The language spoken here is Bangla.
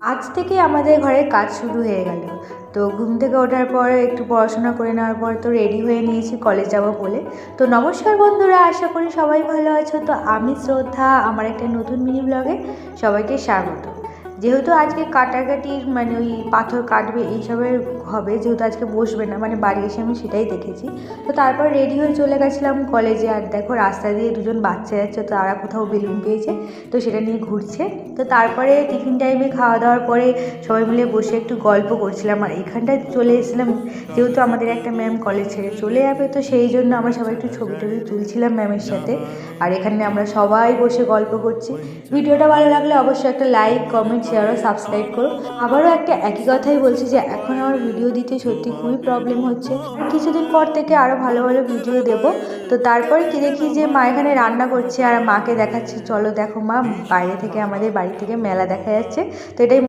আজ থেকে আমাদের ঘরের কাজ শুরু হয়ে গেল। তো ঘুম থেকে ওঠার পর একটু পড়াশোনা করে নেওয়ার পর তো রেডি হয়ে নিয়েছি কলেজ যাব বলে। তো নমস্কার বন্ধুরা, আশা করি সবাই ভালো আছো। তো আমি শ্রদ্ধা, আমার একটা নতুন মিনি ব্লগে সবাইকে স্বাগত। যেহেতু আজকে কাটাকাটির মানে ওই পাথর কাটবে এইসবের হবে, যেহেতু আজকে বসবে না, মানে বাড়ি এসে আমি সেটাই দেখেছি। তো তারপর রেডি হয়ে চলে গেছিলাম কলেজে। আর দেখো রাস্তা দিয়ে দুজন বাচ্চা যাচ্ছে, তো তারা কোথাও বেলুন পেয়েছে, তো সেটা নিয়ে ঘুরছে। তো তারপরে টিফিন টাইমে খাওয়া দাওয়ার পরে সবাই মিলে বসে একটু গল্প করছিলাম। আর এখানটায় চলে এসেছিলাম, যেহেতু আমাদের একটা ম্যাম কলেজ ছেড়ে চলে যাবে, তো সেই জন্য আমরা সবাই একটু ছবি টবি তুলছিলাম ম্যামের সাথে। আর এখানে আমরা সবাই বসে গল্প করছি। ভিডিওটা ভালো লাগলে অবশ্যই একটা লাইক, কমেন্ট, শেয়ার ও সাবস্ক্রাইব করো। আবারও একটা একই কথাই বলছি যে এখন আমার ভিডিও দিতে সত্যি খুবই প্রবলেম হচ্ছে। কিছুদিন পর থেকে আরও ভালো ভালো ভিডিও দেব। তো তারপরে কি দেখি যে মা এখানে রান্না করছে, আর মাকে দেখাচ্ছে, চলো দেখো মা, বাইরে থেকে আমাদের বাড়ি থেকে মেলা দেখা যাচ্ছে। তো এটাই